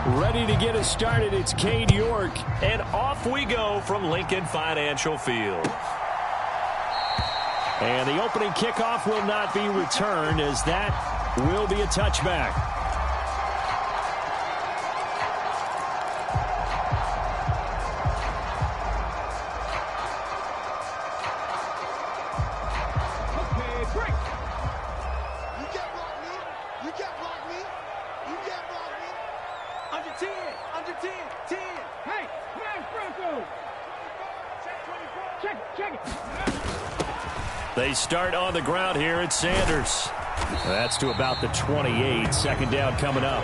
Ready to get us started, it's Cade York. And off we go from Lincoln Financial Field. And the opening kickoff will not be returned, as that will be a touchback. They start on the ground here at Sanders. That's to about the 28. Second down coming up.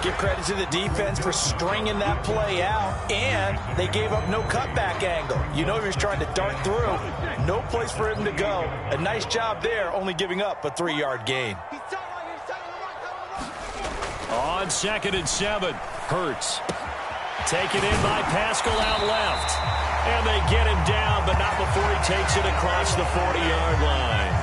Give credit to the defense for stringing that play out, and they gave up no cutback angle. You know he was trying to dart through. No place for him to go. A nice job there, only giving up a 3-yard gain. On 2nd and 7, Hurts. Taken in by Pascal out left. And they get him down, but not before he takes it across the 40-yard line.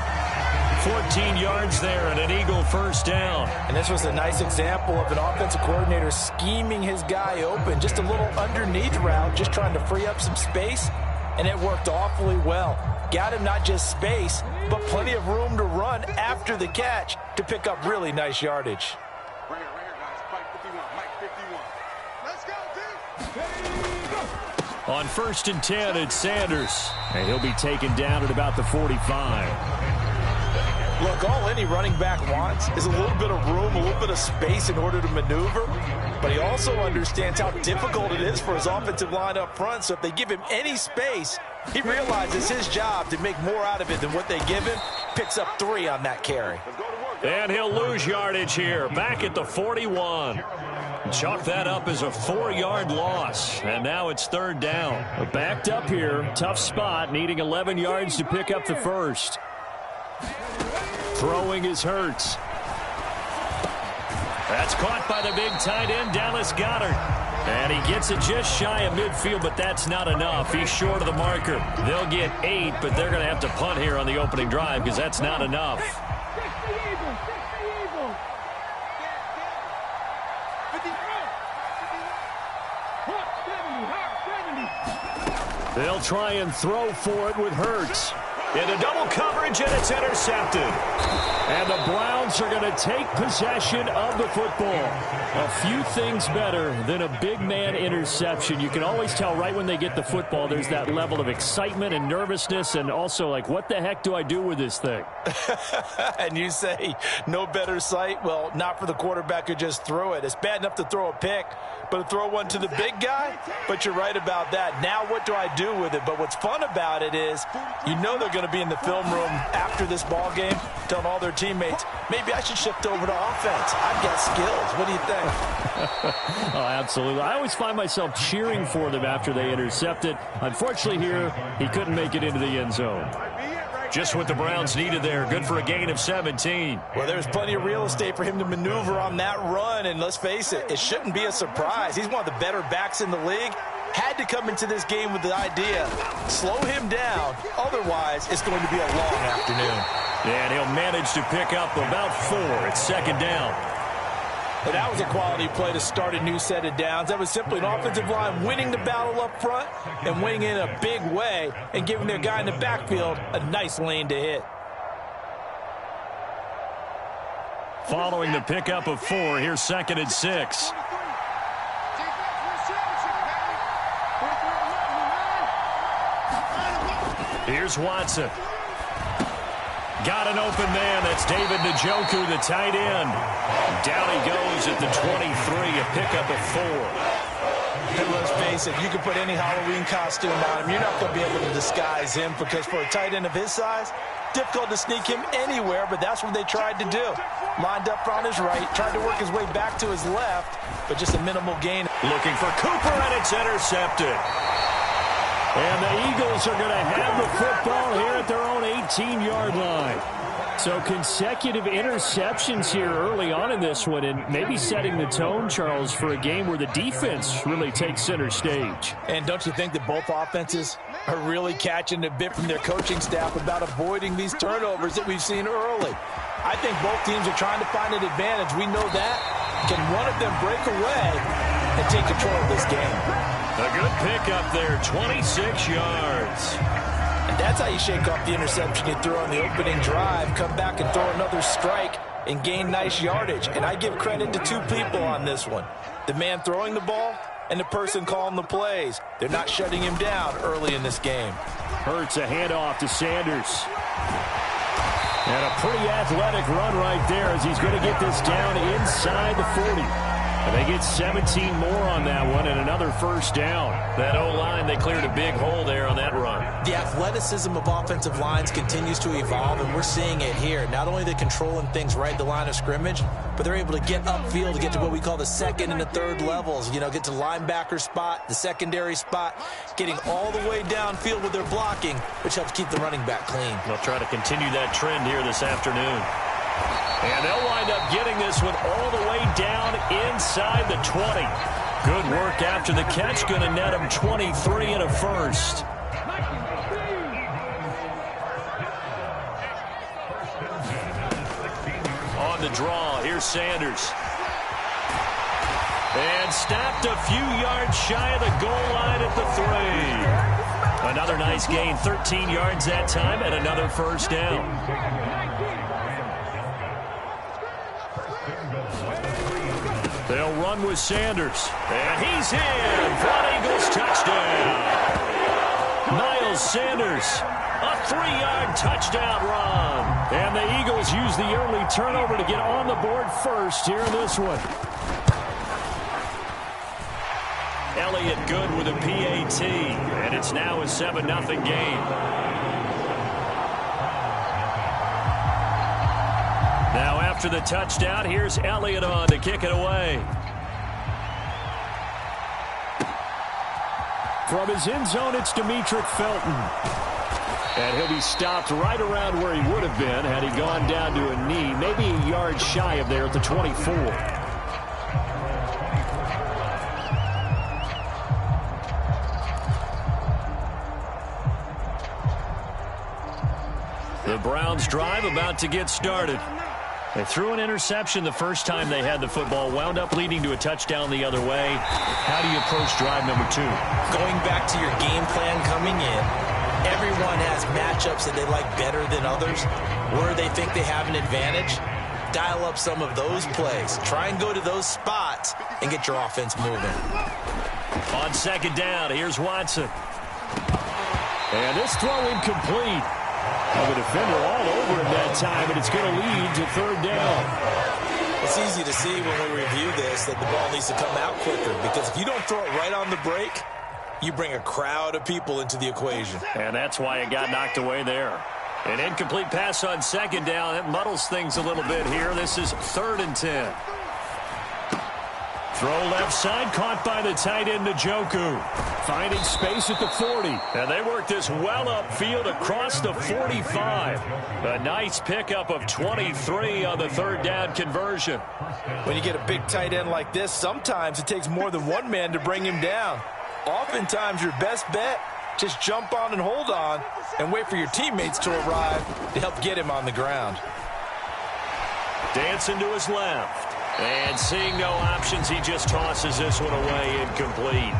14 yards there and an Eagle first down. And this was a nice example of an offensive coordinator scheming his guy open. Just a little underneath route, just trying to free up some space, and it worked awfully well. Got him not just space, but plenty of room to run after the catch to pick up really nice yardage. Right here, guys. Mike 51. Mike 51. Let's go, team. On 1st and 10, it's Sanders. And he'll be taken down at about the 45. Look, all any running back wants is a little bit of room, a little bit of space in order to maneuver. But he also understands how difficult it is for his offensive line up front. So if they give him any space, he realizes his job to make more out of it than what they give him. Picks up 3 on that carry. And he'll lose yardage here, back at the 41. Chalk that up as a 4-yard loss. And now it's 3rd down. Backed up here, tough spot, needing 11 yards to pick up the first. Throwing is Hurts. That's caught by the big tight end, Dallas Goedert. And he gets it just shy of midfield, but that's not enough. He's short of the marker. They'll get 8, but they're going to have to punt here on the opening drive because that's not enough. They'll try and throw for it with Hurts. Into double coverage, and it's intercepted. And the Browns are going to take possession of the football. A few things better than a big man interception. You can always tell right when they get the football, there's that level of excitement and nervousness, and also like, what the heck do I do with this thing? And you say, no better sight? Well, not for the quarterback who just threw it. It's bad enough to throw a pick, but to throw one to the big guy? But you're right about that. Now what do I do with it? But what's fun about it is, you know they're going to be in the film room after this ball game telling all their teammates, maybe I should shift over to offense. I've got skills. What do you think? Oh, absolutely. I always find myself cheering for them after they intercept it. Unfortunately here, he couldn't make it into the end zone. Just what the Browns needed there. Good for a gain of 17. Well, there's plenty of real estate for him to maneuver on that run, and let's face it, it shouldn't be a surprise. He's one of the better backs in the league. Had to come into this game with the idea, slow him down, otherwise it's going to be a long afternoon. And he'll manage to pick up about 4 at 2nd down. And that was a quality play to start a new set of downs. That was simply an offensive line winning the battle up front and winning in a big way and giving their guy in the backfield a nice lane to hit. Following the pickup of 4, here's 2nd and 6. Here's Watson. Got an open man. That's David Njoku, the tight end. Down he goes at the 23, a pickup of 4. And let's face it, you can put any Halloween costume on him. You're not going to be able to disguise him because for a tight end of his size, difficult to sneak him anywhere, but that's what they tried to do. Lined up on his right, tried to work his way back to his left, but just a minimal gain. Looking for Cooper, and it's intercepted. And the Eagles are going to have the football here at their own 18-yard line. So consecutive interceptions here early on in this one, and maybe setting the tone, Charles, for a game where the defense really takes center stage. And don't you think that both offenses are really catching a bit from their coaching staff about avoiding these turnovers that we've seen early? I think both teams are trying to find an advantage. We know that. Can one of them break away and take control of this game? A good pickup there, 26 yards. And that's how you shake off the interception you threw on the opening drive, come back and throw another strike and gain nice yardage. And I give credit to two people on this one. The man throwing the ball and the person calling the plays. They're not shutting him down early in this game. Hurts a handoff to Sanders. And a pretty athletic run right there as he's going to get this down inside the 40. And they get 17 more on that one and another first down. That O-line, they cleared a big hole there on that run. The athleticism of offensive lines continues to evolve, and we're seeing it here. Not only are they controlling things right at the line of scrimmage, but they're able to get upfield to get to what we call the second and the third levels. You know, get to the linebacker spot, the secondary spot, getting all the way downfield with their blocking, which helps keep the running back clean. They'll try to continue that trend here this afternoon. And they'll wind up getting this one all the way down inside the 20. Good work after the catch. Going to net them 23 and a first. On the draw, here's Sanders. And stopped a few yards shy of the goal line at the 3. Another nice gain, 13 yards that time, and another first down. They'll run with Sanders. And he's in for an Eagles touchdown. Miles Sanders, a 3-yard touchdown run. And the Eagles use the early turnover to get on the board first here in this one. Elliott good with a PAT. And it's now a 7-0 game. Now after the touchdown, here's Elliott on to kick it away. From his end zone, it's Demetric Felton. And he'll be stopped right around where he would have been had he gone down to a knee, maybe a yard shy of there at the 24. The Browns drive about to get started. They threw an interception the first time they had the football, wound up leading to a touchdown the other way. How do you approach drive number 2? Going back to your game plan coming in, everyone has matchups that they like better than others, where they think they have an advantage. Dial up some of those plays. Try and go to those spots and get your offense moving. On second down, here's Watson. And this throw incomplete. A defender all over him that time, and it's going to lead to third down. It's easy to see when we review this that the ball needs to come out quicker, because if you don't throw it right on the break, you bring a crowd of people into the equation. And that's why it got knocked away there. An incomplete pass on second down. It muddles things a little bit here. This is 3rd and 10. Throw left side, caught by the tight end Njoku. Finding space at the 40. And they work this well upfield across the 45. A nice pickup of 23 on the third down conversion. When you get a big tight end like this, sometimes it takes more than one man to bring him down. Oftentimes your best bet, just jump on and hold on and wait for your teammates to arrive to help get him on the ground. Dancing to his left. And seeing no options, he just tosses this one away incomplete.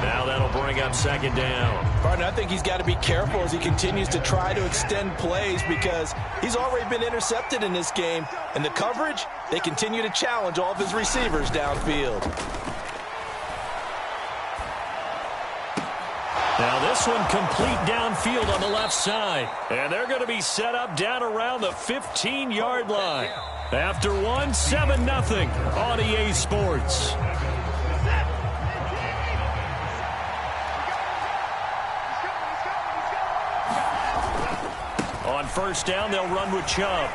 Now that'll bring up second down. Partner, I think he's got to be careful as he continues to try to extend plays because he's already been intercepted in this game. And the coverage, they continue to challenge all of his receivers downfield. Now this one complete downfield on the left side. And they're going to be set up down around the 15-yard line. After one, 7-0 on EA Sports. On first down, they'll run with Chubb.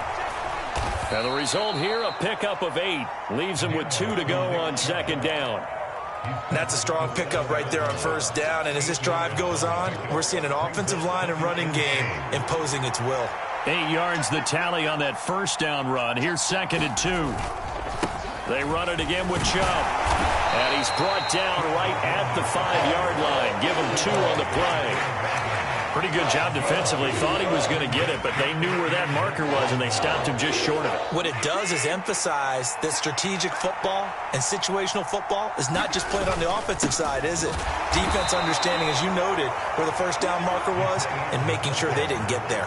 And the result here, a pickup of 8. Leaves them with 2 to go on second down. That's a strong pickup right there on first down. And as this drive goes on, we're seeing an offensive line and running game imposing its will. 8 yards the tally on that first down run. Here's 2nd and 2. They run it again with Chubb. And he's brought down right at the 5-yard line. Give him 2 on the play. Pretty good job defensively. Thought he was going to get it, but they knew where that marker was, and they stopped him just short of it. What it does is emphasize that strategic football and situational football is not just played on the offensive side, is it? Defense understanding, as you noted, where the first down marker was and making sure they didn't get there.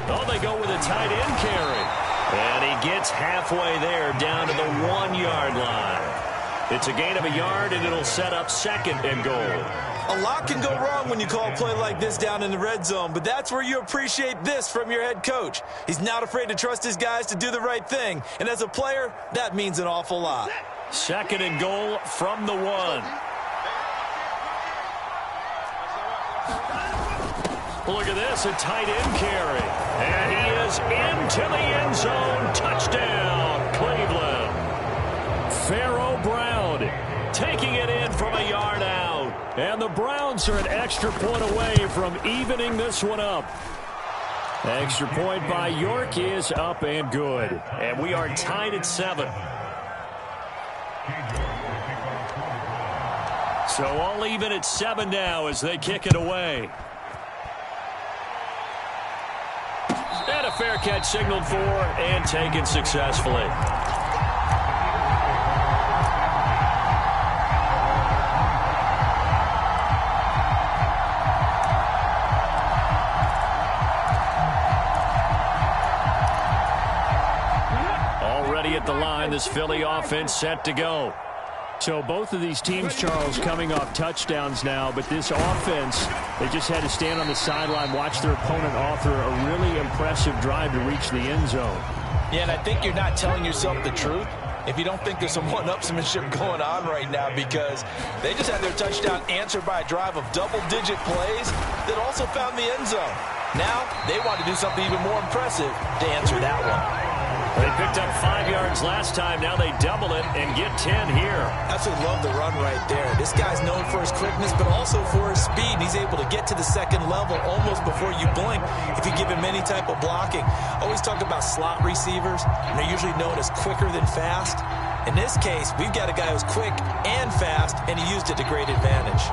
Oh, they go with a tight end carry. And he gets halfway there down to the 1-yard line. It's a gain of a yard, and it'll set up 2nd and goal. A lot can go wrong when you call a play like this down in the red zone, but that's where you appreciate this from your head coach. He's not afraid to trust his guys to do the right thing, and as a player, that means an awful lot. 2nd and goal from the 1. Look at this, a tight end carry. And he is into the end zone. Touchdown, Cleveland. Pharaoh Brown taking it in from a yard out. And the Browns are an extra point away from evening this one up. Extra point by York is up and good. And we are tied at 7. So all even at 7 now as they kick it away. And a fair catch signaled for and taken successfully. Already at the line, this Philly offense set to go. So both of these teams, Charles, coming off touchdowns now, but this offense, they just had to stand on the sideline, watch their opponent author a really impressive drive to reach the end zone. Yeah, and I think you're not telling yourself the truth if you don't think there's some one-upsmanship going on right now, because they just had their touchdown answered by a drive of double-digit plays that also found the end zone. Now they want to do something even more impressive to answer that one. They picked up 5 yards last time. Now they double it and get 10 here. Absolutely love the run right there. This guy's known for his quickness, but also for his speed. He's able to get to the 2nd level almost before you blink if you give him any type of blocking. Always talk about slot receivers, and they're usually known as quicker than fast. In this case, we've got a guy who's quick and fast, and he used it to great advantage.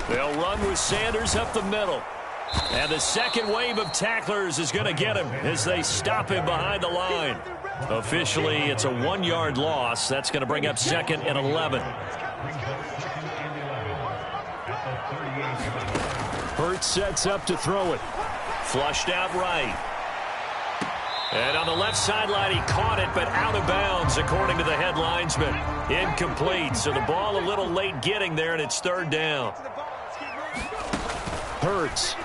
They'll run with Sanders up the middle. And the second wave of tacklers is going to get him as they stop him behind the line. Officially, it's a 1-yard loss. That's going to bring up 2nd and 11. Hurts sets up to throw it. Flushed out right. And on the left sideline, he caught it, but out of bounds, according to the head linesman. Incomplete, so the ball a little late getting there, and it's 3rd down. Hurts.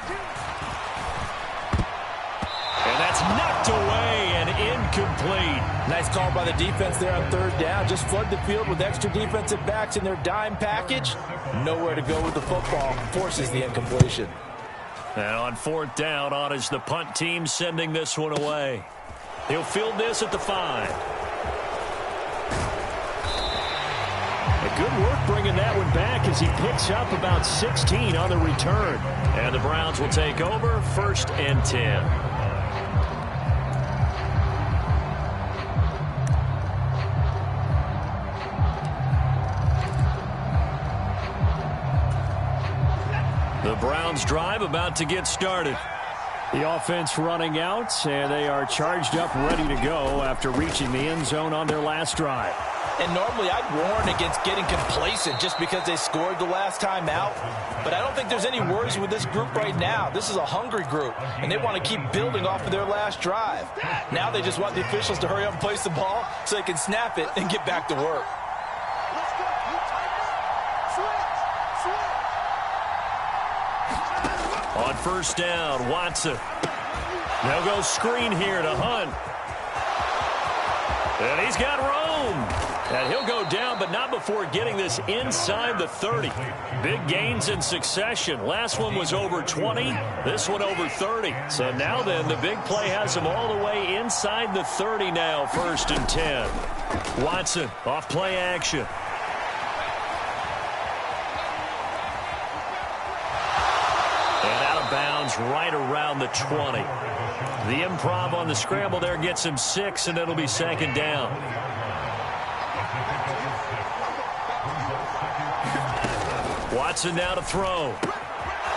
And that's knocked away and incomplete. Nice call by the defense there on 3rd down. Just flood the field with extra defensive backs in their dime package. Nowhere to go with the football. Forces the incompletion. And on 4th down, on is the punt team sending this one away. He'll field this at the 5. Good work bringing that one back as he picks up about 16 on the return. And the Browns will take over 1st and 10. The Browns drive about to get started. The offense running out, and they are charged up, ready to go after reaching the end zone on their last drive. And normally I'd warn against getting complacent just because they scored the last time out. But I don't think there's any worries with this group right now. This is a hungry group, and they want to keep building off of their last drive. Now they just want the officials to hurry up and place the ball so they can snap it and get back to work. On 1st down, Watson. They'll go screen here to Hunt. And he's got room. And he'll go down, but not before getting this inside the 30. Big gains in succession. Last one was over 20. This one over 30. So now then, the big play has him all the way inside the 30 now, 1st and 10. Watson off play action. is right around the 20. The improv on the scramble there gets him 6, and it'll be second down. Watson now to throw.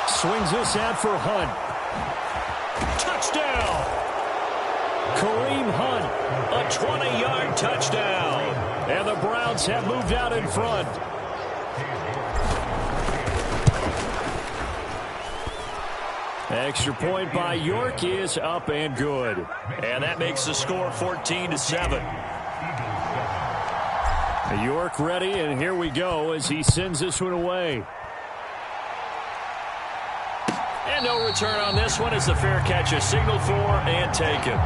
Swings this out for Hunt. Touchdown! Kareem Hunt. A 20-yard touchdown. And the Browns have moved out in front. Extra point by York is up and good. And that makes the score 14-7. York ready, and here we go as he sends this one away. And no return on this one as the fair catch is signaled for and taken.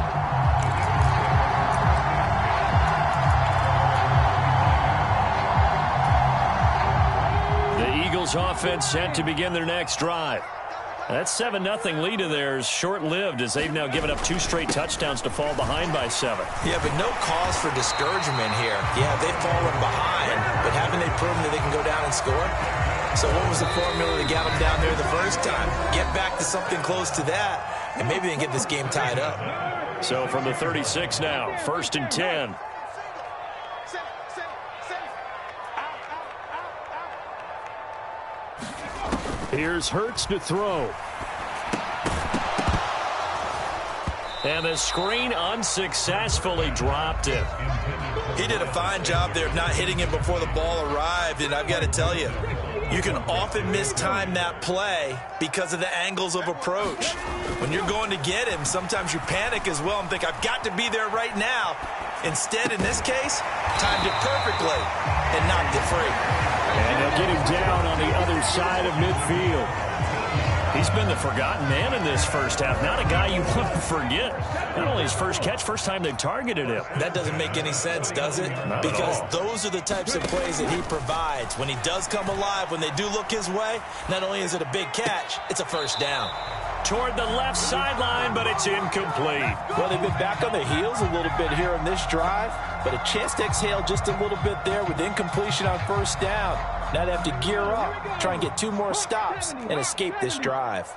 The Eagles offense set to begin their next drive. That 7-0 lead of theirs short-lived as they've now given up 2 straight touchdowns to fall behind by 7. Yeah, but no cause for discouragement here. Yeah, they've fallen behind, but haven't they proven that they can go down and score? So what was the formula to get them down there the first time? Get back to something close to that, and maybe they can get this game tied up. So from the 36 now, 1st and 10. Here's Hurts to throw. And the screen unsuccessfully dropped it. He did a fine job there of not hitting him before the ball arrived, and I've got to tell you, you can often mistime that play because of the angles of approach. When you're going to get him, sometimes you panic as well and think, I've got to be there right now. Instead, in this case, timed it perfectly and knocked it free. And they'll get him down on the other side of midfield. He's been the forgotten man in this first half. Not a guy you want to forget. Not only his first catch, first time they've targeted him. That doesn't make any sense, does it? Because those are the types of plays that he provides. When he does come alive, when they do look his way, not only is it a big catch, it's a first down. Toward the left sideline, but it's incomplete. Well, they've been back on their heels a little bit here in this drive, but a chance to exhale just a little bit there with incompletion on first down. Now they have to gear up, try and get 2 more stops, and escape this drive.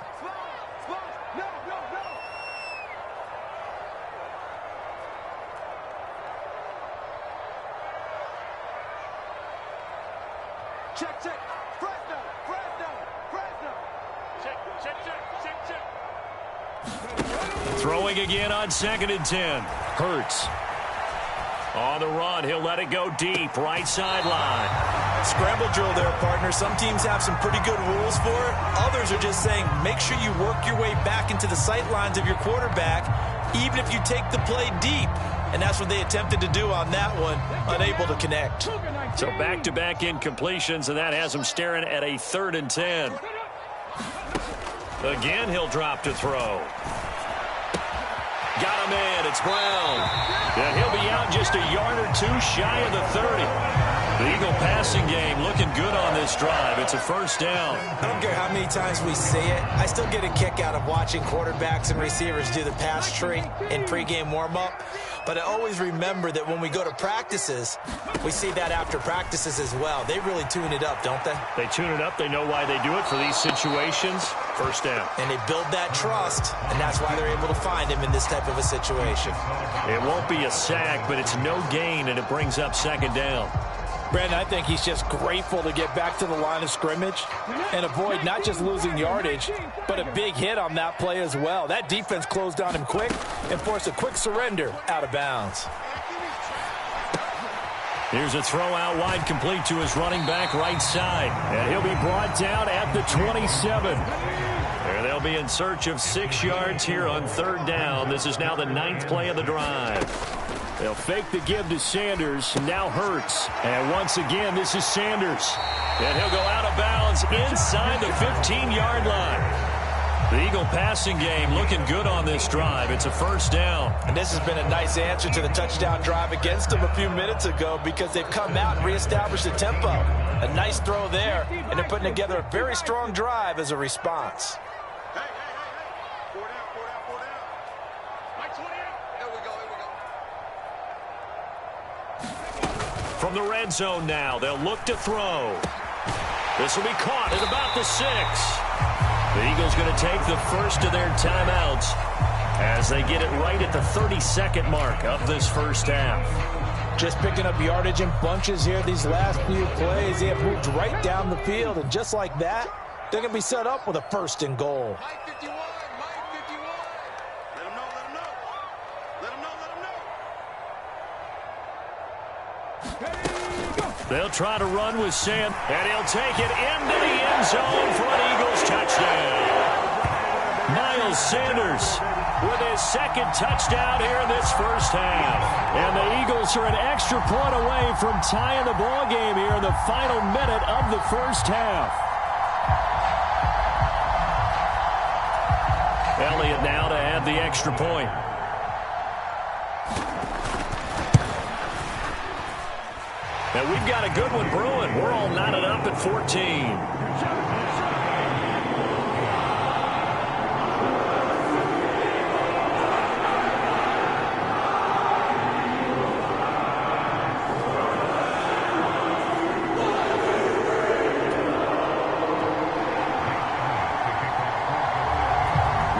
Check, check. Fresno, Fresno, Fresno. Check, check, check, check, check. Throwing again on 2nd and 10. Hurts. On the run, he'll let it go deep, right sideline. Scramble drill there, partner. Some teams have some pretty good rules for it. Others are just saying, make sure you work your way back into the sight lines of your quarterback, even if you take the play deep. And that's what they attempted to do on that one, unable to connect. So back-to-back incompletions, and that has him staring at a 3rd and 10. Again, he'll drop to throw. Got him in. It's Brown. And he'll be out just a yard or 2 shy of the 30. The Eagle passing game looking good on this drive. It's a first down. I don't care how many times we see it. I still get a kick out of watching quarterbacks and receivers do the pass tree in pregame warm-up. But I always remember that when we go to practices, we see that after practices as well. They really tune it up, don't they? They tune it up. They know why they do it for these situations. First down. And they build that trust, and that's why they're able to find him in this type of a situation. It won't be a sack, but it's no gain, and it brings up 2nd down. Brandon, I think he's just grateful to get back to the line of scrimmage and avoid not just losing yardage, but a big hit on that play as well. That defense closed on him quick and forced a quick surrender out of bounds. Here's a throw out wide, complete to his running back right side. And he'll be brought down at the 27. There they'll be in search of 6 yards here on 3rd down. This is now the 9th play of the drive. They'll fake the give to Sanders. Now Hurts. And once again, this is Sanders. And he'll go out of bounds inside the 15-yard line. The Eagle passing game looking good on this drive. It's a first down. And this has been a nice answer to the touchdown drive against them a few minutes ago because they've come out and reestablished the tempo. A nice throw there, and they're putting together a very strong drive as a response. Hey, hey, hey, hey. 4 down, 4 down, 4 down. Mike 28. There we go, there we go. From the red zone now, they'll look to throw. This will be caught at about the 6. The Eagles going to take the first of their timeouts as they get it right at the 32nd mark of this first half. Just picking up yardage in bunches here these last few plays. They have moved right down the field, and just like that, they're going to be set up with a first and goal. Mike 51, Mike 51. Let him know, let him know. Let him know, let him know. They'll try to run with Sam, and he'll take it into the end zone for an Eagles touchdown. Miles Sanders with his second touchdown here in this first half. And the Eagles are an extra point away from tying the ball game here in the final minute of the first half. Elliott now to add the extra point. And we've got a good one brewing. We're all knotted up at 14.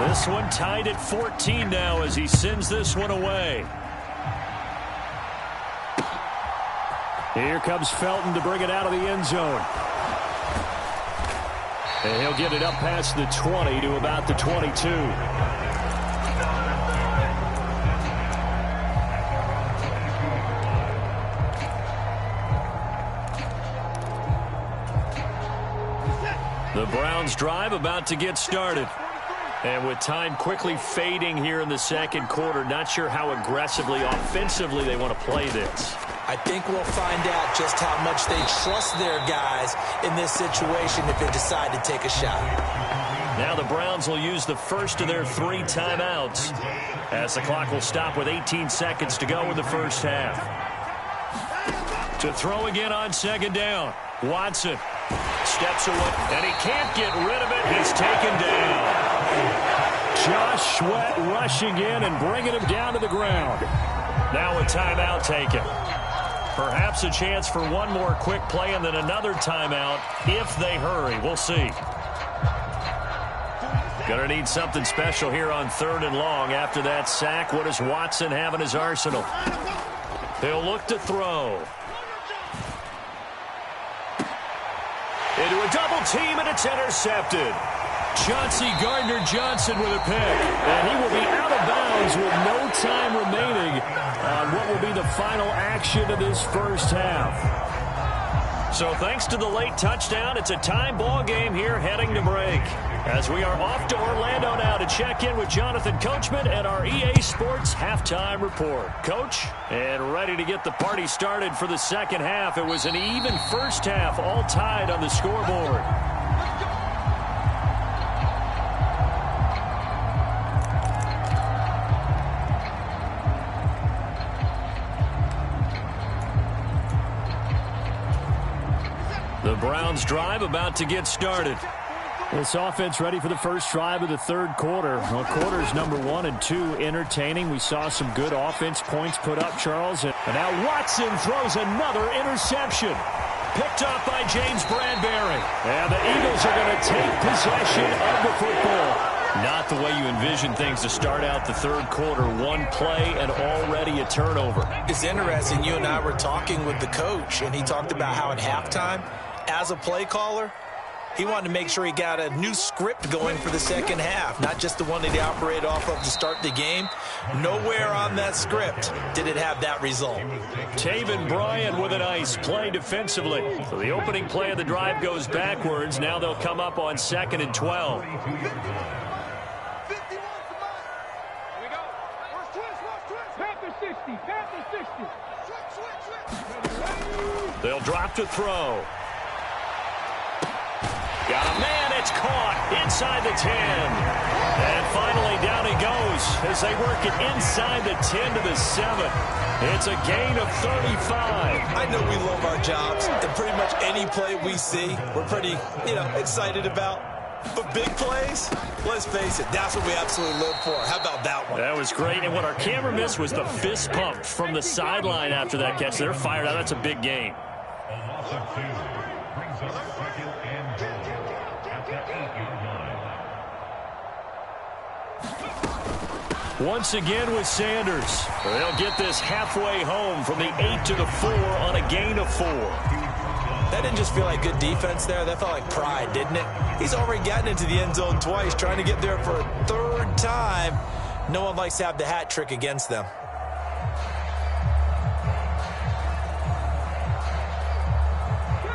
This one tied at 14 now as he sends this one away. Here comes Felton to bring it out of the end zone. And he'll get it up past the 20 to about the 22. The Browns drive about to get started. And with time quickly fading here in the second quarter, not sure how aggressively, offensively they want to play this. I think we'll find out just how much they trust their guys in this situation if they decide to take a shot. Now the Browns will use the first of their 3 timeouts as the clock will stop with 18 seconds to go in the first half. To throw again on second down. Watson steps away, and he can't get rid of it. He's taken down. Josh Sweat rushing in and bringing him down to the ground. Now a timeout taken. Perhaps a chance for one more quick play and then another timeout if they hurry. We'll see. Going to need something special here on 3rd and long after that sack. What does Watson have in his arsenal? He'll look to throw. Into a double team, and it's intercepted. Chauncey Gardner-Johnson with a pick. And he will be out of bounds with no time remaining on what will be the final action of this first half. So thanks to the late touchdown, it's a time ball game here heading to break. As we are off to Orlando now to check in with Jonathan Coachman and our EA Sports Halftime Report. Coach, and ready to get the party started for the second half. It was an even first half, all tied on the scoreboard. The Browns drive about to get started. This offense ready for the first drive of the third quarter. Well, quarters number 1 and 2 entertaining. We saw some good offense points put up, Charles. And now Watson throws another interception. Picked up by James Bradbury. And the Eagles are going to take possession of the football. Not the way you envision things to start out the third quarter. One play and already a turnover. It's interesting. You and I were talking with the coach, and he talked about how at halftime, as a play caller, he wanted to make sure he got a new script going for the second half, not just the one that he operated off of to start the game. Nowhere on that script did it have that result. Taven Bryan with a nice play defensively. So the opening play of the drive goes backwards. Now they'll come up on 2nd and 12. They'll drop to throw. Got a man, it's caught inside the 10. And finally down he goes as they work it inside the 10 to the 7. It's a gain of 35. I know we love our jobs, and pretty much any play we see, we're pretty, excited about. But big plays, let's face it, that's what we absolutely live for. How about that one? That was great, and what our camera missed was the fist pump from the sideline after that catch. They're fired out. That's a big gain. Once again with Sanders. They'll get this halfway home from the 8 to the 4 on a gain of 4. That didn't just feel like good defense there. That felt like pride, didn't it? He's already gotten into the end zone twice, trying to get there for a third time. No one likes to have the hat trick against them.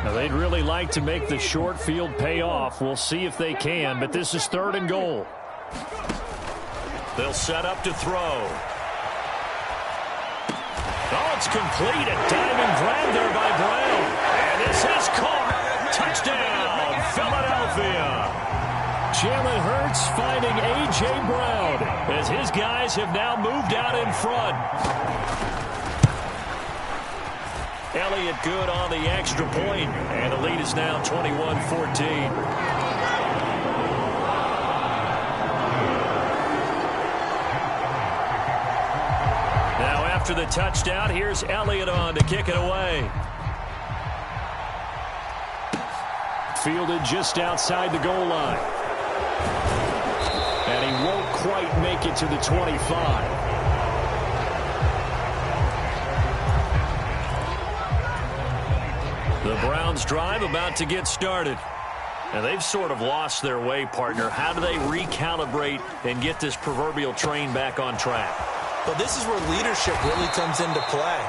Now, they'd really like to make the short field pay off. We'll see if they can, but this is 3rd and goal. They'll set up to throw. Oh, it's complete. A diving grab there by Brown. And this is caught. Touchdown, Philadelphia. Jalen Hurts finding A.J. Brown as his guys have now moved out in front. Elliott good on the extra point, and the lead is now 21-14. After the touchdown, here's Elliott on to kick it away. Fielded just outside the goal line. And he won't quite make it to the 25. The Browns drive about to get started. And they've sort of lost their way, partner. How do they recalibrate and get this proverbial train back on track? Well, this is where leadership really comes into play.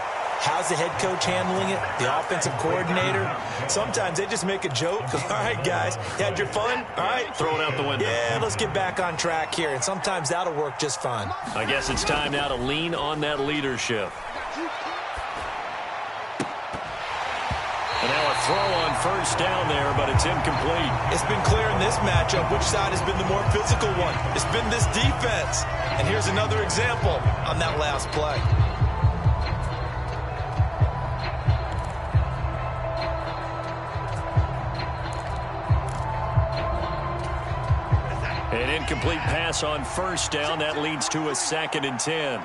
How's the head coach handling it? The offensive coordinator? Sometimes they just make a joke. All right, guys, you had your fun? All right. Throw it out the window. Yeah, let's get back on track here. And sometimes that'll work just fine. I guess it's time now to lean on that leadership. And now a throw on first down there, but it's incomplete. It's been clear in this matchup which side has been the more physical one. It's been this defense. And here's another example on that last play. An incomplete pass on first down. That leads to a 2nd and 10.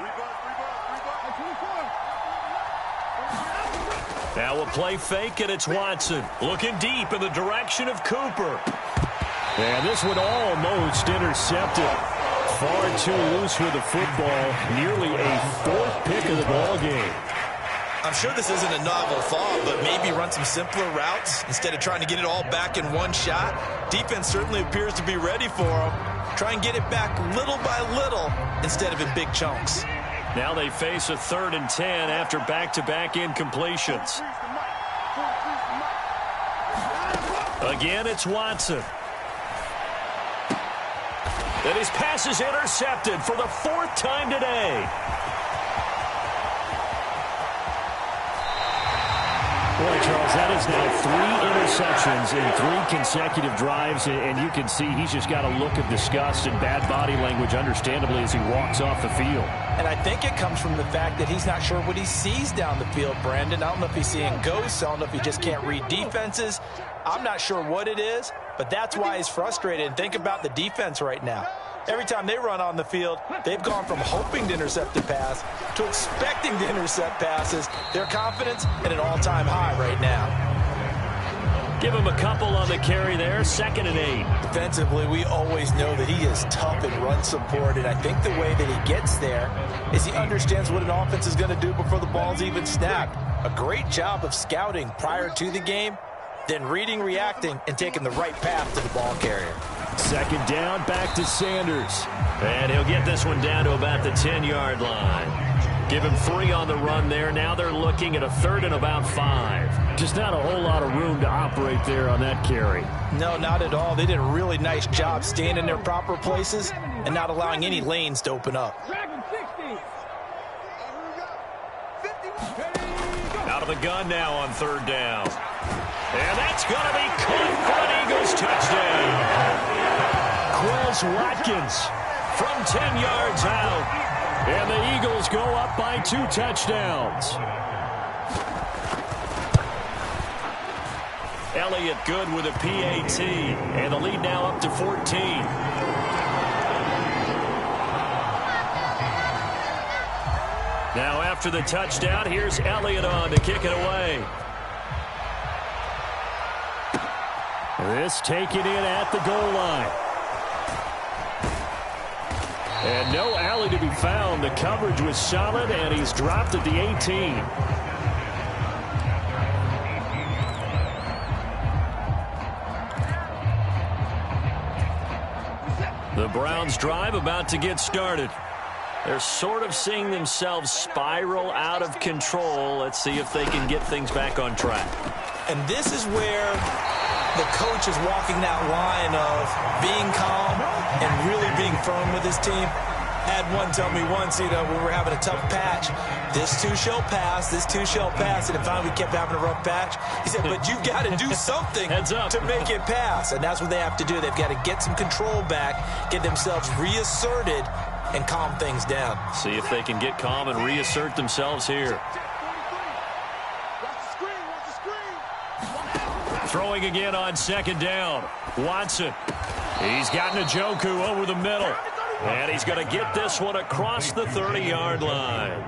Now a play fake, and it's Watson. Looking deep in the direction of Cooper. And this one almost intercepted. Far too loose with the football. Nearly a 4th pick of the ball game. I'm sure this isn't a novel thought, but maybe run some simpler routes instead of trying to get it all back in one shot. Defense certainly appears to be ready for them. Try and get it back little by little instead of in big chunks. Now they face a 3rd and 10 after back-to-back incompletions. Again, it's Watson. And his pass is intercepted for the 4th time today. Boy, Charles, that is now 3 interceptions in 3 consecutive drives, and you can see he's just got a look of disgust and bad body language, understandably, as he walks off the field. And I think it comes from the fact that he's not sure what he sees down the field, Brandon. I don't know if he's seeing ghosts. I don't know if he just can't read defenses. I'm not sure what it is, but that's why he's frustrated. And think about the defense right now. Every time they run on the field, they've gone from hoping to intercept a pass to expecting to intercept passes. Their confidence at an all-time high right now. Give him a couple on the carry there, 2nd and 8. Defensively, we always know that he is tough in run support, and I think the way that he gets there is he understands what an offense is going to do before the ball's even snapped. A great job of scouting prior to the game, then reading, reacting, and taking the right path to the ball carrier. 2nd down, back to Sanders. And he'll get this one down to about the 10-yard line. Give him 3 on the run there. Now they're looking at a 3rd and about 5. Just not a whole lot of room to operate there on that carry. No, not at all. They did a really nice job staying in their proper places and not allowing any lanes to open up. Out of the gun now on 3rd down. And that's going to be caught for an Eagles touchdown. Quez Watkins from 10 yards out. And the Eagles go up by 2 touchdowns. Elliott good with a PAT. And the lead now up to 14. Now after the touchdown, here's Elliott on to kick it away. This taken in at the goal line. And no alley to be found. The coverage was solid, and he's dropped at the 18. The Browns drive about to get started. They're sort of seeing themselves spiral out of control. Let's see if they can get things back on track. And this is where the coach is walking that line of being calm and really being firm with his team. Had one tell me once, when we were having a tough patch, this too shall pass, this too shall pass. And finally we kept having a rough patch. He said, but you've got to do something to make it pass. And that's what they have to do. They've got to get some control back, get themselves reasserted, and calm things down. See if they can get calm and reassert themselves here. Throwing again on second down. Watson. He's got Njoku over the middle. And he's going to get this one across the 30-yard line.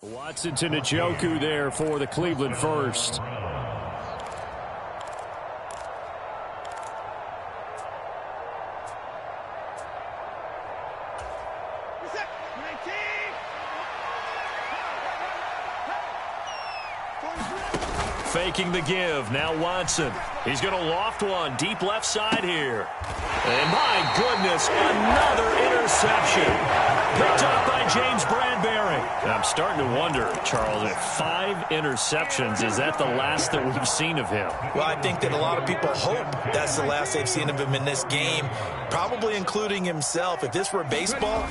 Watson to Njoku there for the Cleveland first. Faking the give. Now Watson. He's going to loft one deep left side here. And my goodness, another interception. Picked up by James Bradbury. I'm starting to wonder, Charles, if 5 interceptions, is that the last that we've seen of him? Well, I think that a lot of people hope that's the last they've seen of him in this game, probably including himself. If this were baseball,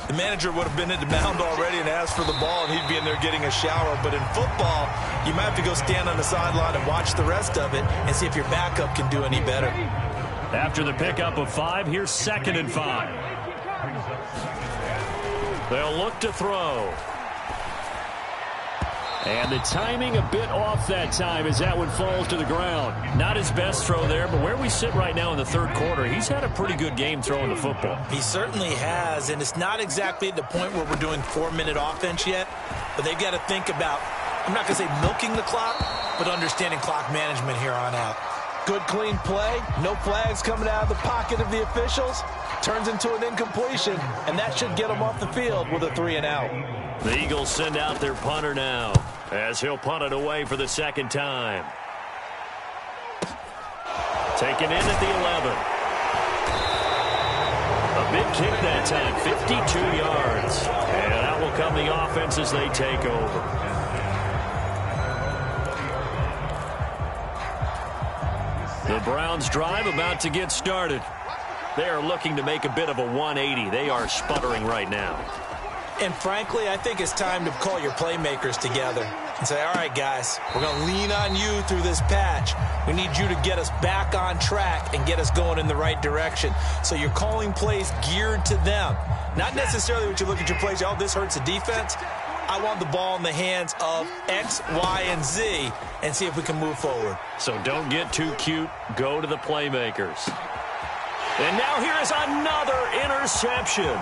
the manager would have been at the mound already and asked for the ball, and he'd be in there getting a shower. But in football, you might have to go stand on the sideline and watch the rest of it and see if your backup can do any better. After the pickup of 5, here's 2nd and 5. They'll look to throw. And the timing a bit off that time as that one falls to the ground. Not his best throw there, but where we sit right now in the third quarter, he's had a pretty good game throwing the football. He certainly has, and it's not exactly at the point where we're doing 4-minute offense yet, but they've got to think about, I'm not going to say milking the clock, but understanding clock management here on out. Good, clean play. No flags coming out of the pocket of the officials. Turns into an incompletion, and that should get them off the field with a 3-and-out. The Eagles send out their punter now as he'll punt it away for the second time. Taken in at the 11. A big kick that time, 52 yards. And that will come the offense as they take over. The Browns drive about to get started. They are looking to make a bit of a 180. They are sputtering right now. And frankly, I think it's time to call your playmakers together and say, all right, guys, we're going to lean on you through this patch. We need you to get us back on track and get us going in the right direction. So you're calling plays geared to them. Not necessarily what you look at your plays, oh, this hurts the defense. I want the ball in the hands of X, Y, and Z and see if we can move forward. So don't get too cute. Go to the playmakers. And now here is another interception.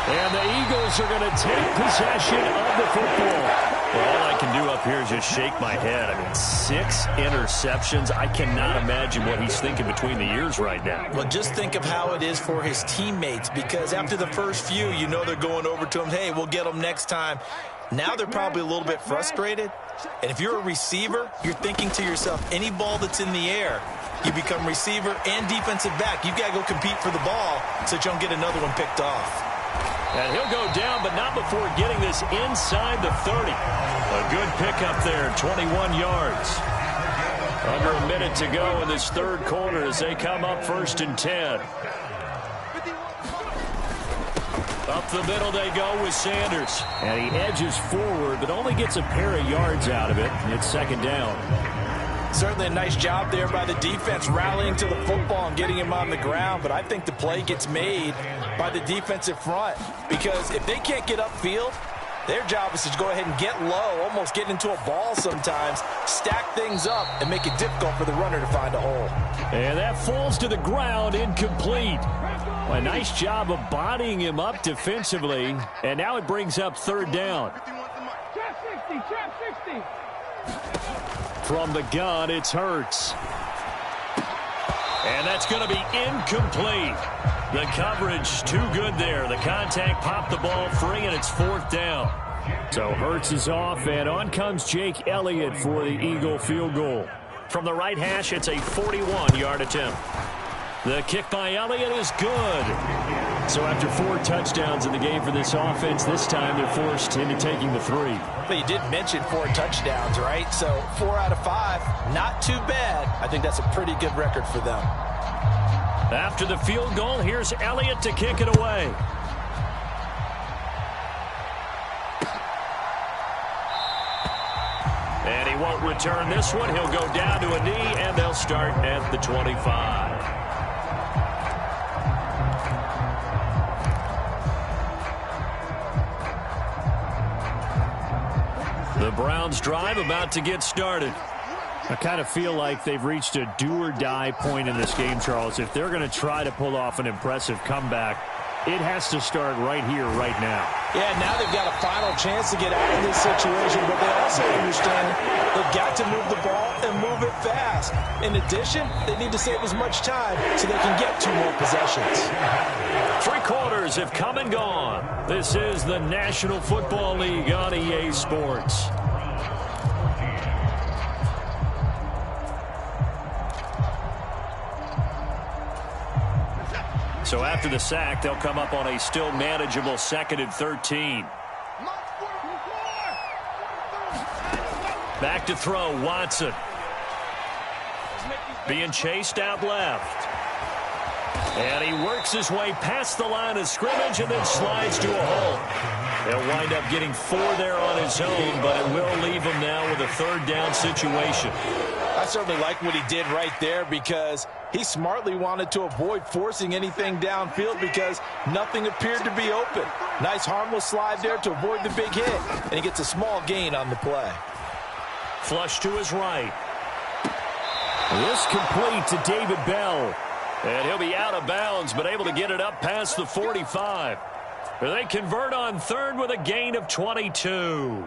And the Eagles are going to take possession of the football. Well, all I can do up here is just shake my head. I mean, 6 interceptions. I cannot imagine what he's thinking between the ears right now. Well, just think of how it is for his teammates, because after the first few, you know they're going over to him, hey, we'll get them next time. Now they're probably a little bit frustrated. And if you're a receiver, you're thinking to yourself, any ball that's in the air, you become receiver and defensive back. You've got to go compete for the ball so that you don't get another one picked off. And he'll go down, but not before getting this inside the 30. A good pickup there, 21 yards. Under a minute to go in this third quarter as they come up 1st and 10. Up the middle they go with Sanders. And he edges forward, but only gets a pair of yards out of it. It's 2nd down. Certainly a nice job there by the defense rallying to the football and getting him on the ground, but I think the play gets made by the defensive front because if they can't get upfield, their job is to go ahead and get low, almost get into a ball sometimes, stack things up, and make it difficult for the runner to find a hole. And that falls to the ground, incomplete. A nice job of bodying him up defensively, and now it brings up 3rd down. Trap 60. From the gun, it's Hurts. And that's going to be incomplete. The coverage too good there. The contact popped the ball free, and it's 4th down. So Hurts is off, and on comes Jake Elliott for the Eagle field goal. From the right hash, it's a 41-yard attempt. The kick by Elliott is good. So after 4 touchdowns in the game for this offense, this time they're forced into taking the 3. But you did mention 4 touchdowns, right? So 4 out of 5, not too bad. I think that's a pretty good record for them. After the field goal, here's Elliott to kick it away. And he won't return this one. He'll go down to a knee, and they'll start at the 25. The Browns drive about to get started. I kind of feel like they've reached a do-or-die point in this game, Charles. If they're going to try to pull off an impressive comeback, it has to start right here, right now. Yeah, now they've got a final chance to get out of this situation, but they also understand they've got to move the ball and move it fast. In addition, they need to save as much time so they can get 2 more possessions. 3 quarters have come and gone. This is the National Football League on EA Sports. So after the sack, they'll come up on a still manageable 2nd and 13. Back to throw, Watson. Being chased out left. And he works his way past the line of scrimmage and then slides to a hole. He'll wind up getting 4 there on his own, but it will leave him now with a 3rd down situation. I certainly like what he did right there because he smartly wanted to avoid forcing anything downfield because nothing appeared to be open. Nice harmless slide there to avoid the big hit, and he gets a small gain on the play. Flush to his right. This complete to David Bell. And he'll be out of bounds, but able to get it up past the 45. They convert on 3rd with a gain of 22.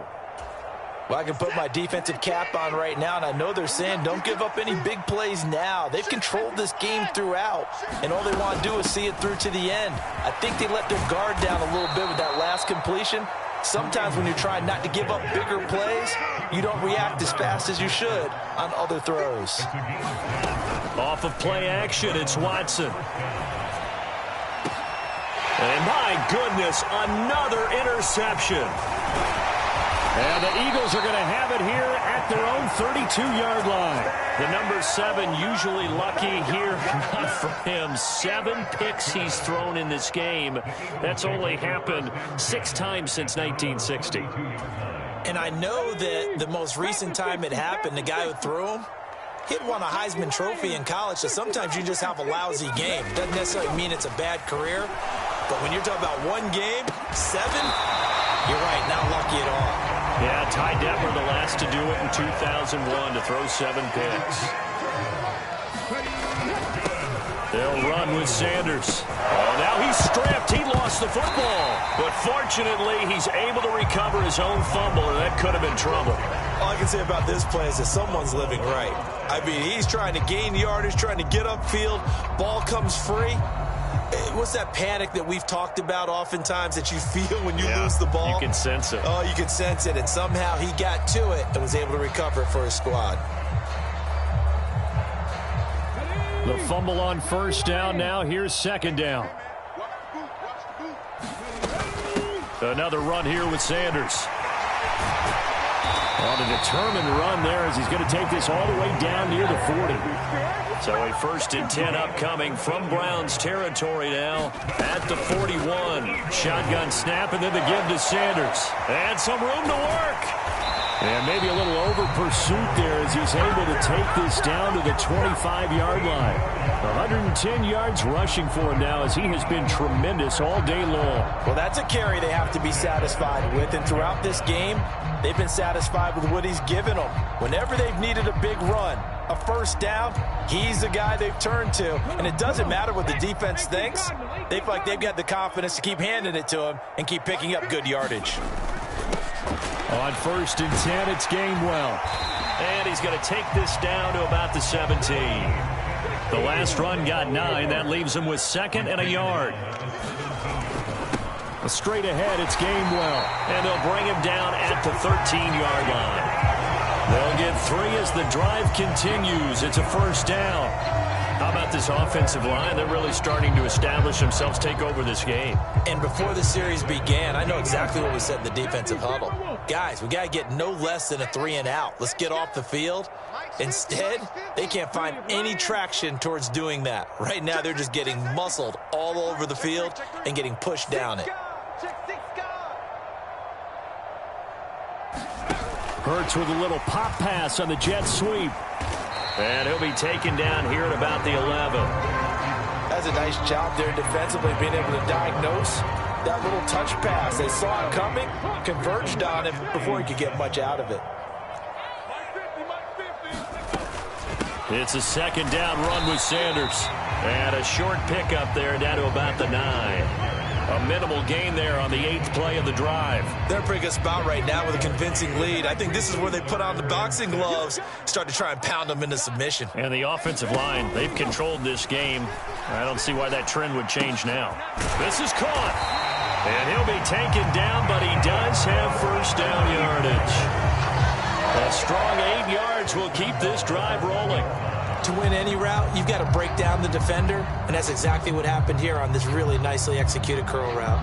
Well, I can put my defensive cap on right now, and I know they're saying don't give up any big plays now. They've controlled this game throughout, and all they want to do is see it through to the end. I think they let their guard down a little bit with that last completion. Sometimes when you're trying not to give up bigger plays, you don't react as fast as you should on other throws. Off of play action, it's Watson. And my goodness, another interception. And the Eagles are going to have it here at their own 32-yard line. The number 7 usually lucky here. Not for him. 7 picks he's thrown in this game. That's only happened 6 times since 1960. And I know that the most recent time it happened, the guy who threw him, he'd won a Heisman Trophy in college, so sometimes you just have a lousy game. Doesn't necessarily mean it's a bad career, but when you're talking about 1 game, 7, you're right, not lucky at all. Yeah, Ty Detmer, the last to do it in 2001, to throw 7 picks. They'll run with Sanders. Oh, now he's stripped. He lost the football. But fortunately, he's able to recover his own fumble, or that could have been trouble. All I can say about this play is that someone's living right. I mean, he's trying to gain yardage, trying to get upfield. Ball comes free. What's that panic that we've talked about oftentimes that you feel when you lose the ball? You can sense it. Oh, you can sense it, and somehow he got to it and was able to recover it for his squad. The fumble on 1st down. Now here's 2nd down. Another run here with Sanders. On a determined run there as he's going to take this all the way down near the 40. So a 1st and 10 upcoming from Browns territory now at the 41. Shotgun snap and then the give to Sanders. And some room to work. And maybe a little over pursuit there as he's able to take this down to the 25-yard line. 110 yards rushing for him now as he has been tremendous all day long. Well, that's a carry they have to be satisfied with. And throughout this game, they've been satisfied with what he's given them. Whenever they've needed a big run, a 1st down, he's the guy they've turned to. And it doesn't matter what the defense thinks. They feel like they've got the confidence to keep handing it to him and keep picking up good yardage. On 1st and 10, it's Gainwell. And he's going to take this down to about the 17. The last run got 9. That leaves him with 2nd and a yard. Straight ahead, it's Gainwell. And they'll bring him down at the 13-yard line. They'll get 3 as the drive continues. It's a 1st down. How about this offensive line? They're really starting to establish themselves, take over this game. And before the series began, I know exactly what we said in the defensive huddle. Guys, we got to get no less than a 3 and out. Let's get off the field. Instead, they can't find any traction towards doing that. Right now, they're just getting muscled all over the field and getting pushed down it. Hurts with a little pop pass on the jet sweep. And he'll be taken down here at about the 11. That's a nice job there defensively, being able to diagnose that little touch pass. They saw it coming, converged on him before he could get much out of it. It's a 2nd down run with Sanders. And a short pickup there down to about the 9. A minimal gain there on the 8th play of the drive. They're in a pretty good spot right now with a convincing lead. I think this is where they put on the boxing gloves, start to try and pound them into submission. And the offensive line, they've controlled this game. I don't see why that trend would change now. This is caught. And he'll be taken down, but he does have 1st down yardage. A strong 8 yards will keep this drive rolling. To win any route, you've got to break down the defender, and that's exactly what happened here on this really nicely executed curl route.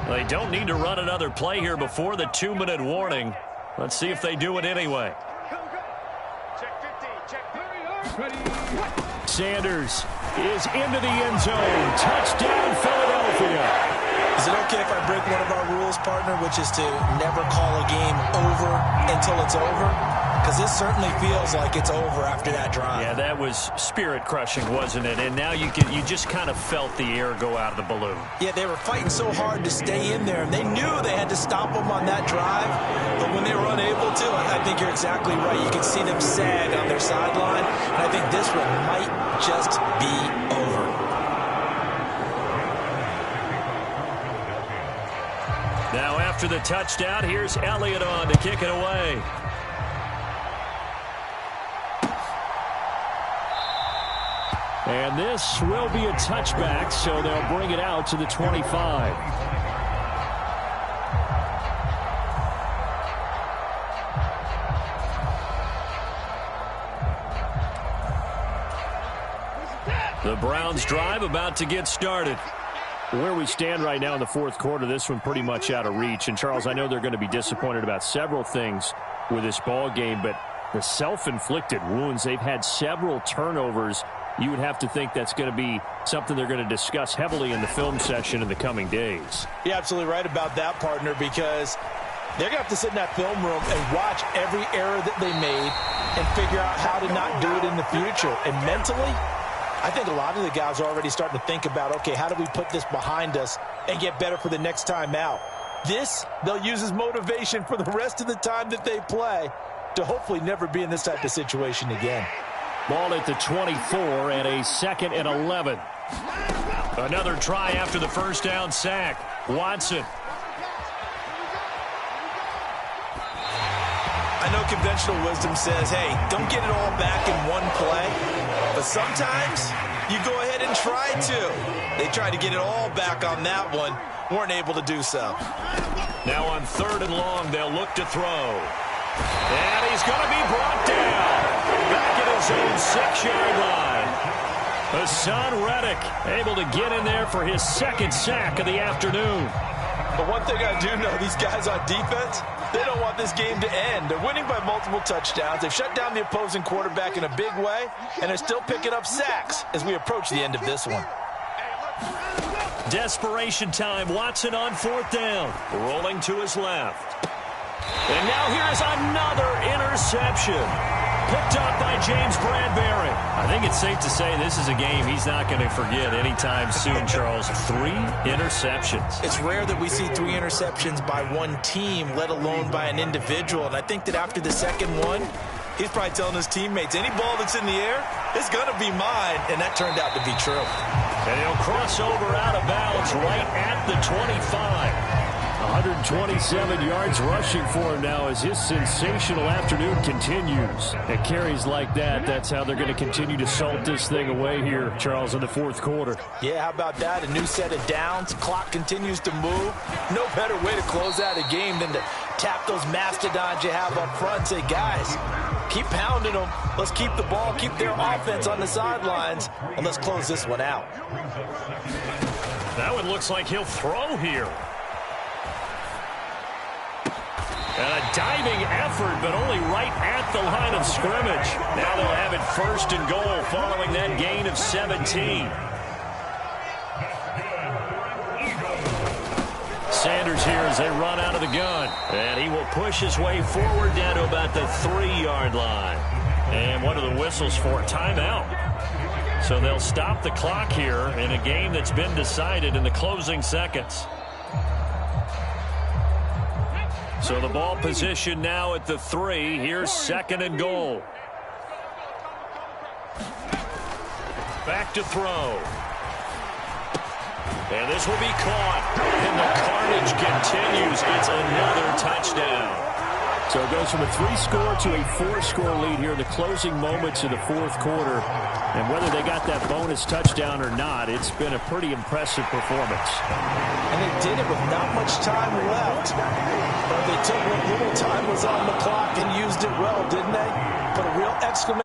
They don't need to run another play here before the 2-minute warning. Let's see if they do it anyway. Sanders is into the end zone. Touchdown, Philadelphia. Is it okay if I break one of our rules, partner, which is to never call a game over until it's over? Because this certainly feels like it's over after that drive. Yeah, that was spirit-crushing, wasn't it? And now you just kind of felt the air go out of the balloon. Yeah, they were fighting so hard to stay in there, and they knew they had to stop them on that drive. But when they were unable to, I think you're exactly right. You can see them sag on their sideline, and I think this one might just be over. Now after the touchdown, here's Elliott on to kick it away. And this will be a touchback, so they'll bring it out to the 25. The Browns drive about to get started. Where we stand right now in the 4th quarter, this one pretty much out of reach. And, Charles, I know they're going to be disappointed about several things with this ball game, but the self-inflicted wounds, they've had several turnovers. You would have to think that's going to be something they're going to discuss heavily in the film session in the coming days. You're absolutely right about that, partner, because they're going to have to sit in that film room and watch every error that they made and figure out how to not do it in the future. And mentally, I think a lot of the guys are already starting to think about, okay, how do we put this behind us and get better for the next time out? This, they'll use as motivation for the rest of the time that they play to hopefully never be in this type of situation again. Ball at the 24 and a 2nd and 11. Another try after the 1st down sack. Watson. I know conventional wisdom says, hey, don't get it all back in one play. But sometimes you go ahead and try to. They tried to get it all back on that one. Weren't able to do so. Now on 3rd and long, they'll look to throw. And he's going to be brought down. Back at his own 6-yard line. Hassan Reddick able to get in there for his second sack of the afternoon. But one thing I do know, these guys on defense, they don't want this game to end. They're winning by multiple touchdowns. They've shut down the opposing quarterback in a big way, and they're still picking up sacks as we approach the end of this one. Desperation time. Watson on fourth down. Rolling to his left. And now here is another interception. Picked up by James Bradbury. I think it's safe to say this is a game he's not going to forget anytime soon, Charles. 3 interceptions. It's rare that we see 3 interceptions by one team, let alone by an individual. And I think that after the second one, he's probably telling his teammates, any ball that's in the air, it's going to be mine. And that turned out to be true. And he'll cross over out of bounds right at the 25. 127 yards rushing for him now as his sensational afternoon continues. At carries like that, that's how they're going to continue to salt this thing away here, Charles, in the fourth quarter. Yeah, how about that? A new set of downs. Clock continues to move. No better way to close out a game than to tap those mastodons you have up front and say, guys, keep pounding them. Let's keep the ball, keep their offense on the sidelines, and let's close this one out. That one looks like he'll throw here. And a diving effort, but only right at the line of scrimmage. Now they'll have it first and goal following that gain of 17. Sanders here as they run out of the gun. And he will push his way forward down to about the 3-yard line. And what are the whistles for? Timeout. So they'll stop the clock here in a game that's been decided in the closing seconds. So the ball position now at the 3. Here's second and goal. Back to throw. And this will be caught. And the carnage continues. It's another touchdown. So it goes from a 3-score to a 4-score lead here in the closing moments of the fourth quarter. And whether they got that bonus touchdown or not, it's been a pretty impressive performance. And they did it with not much time left. But they took what little time was on the clock and used it well, didn't they? Put a real exclamation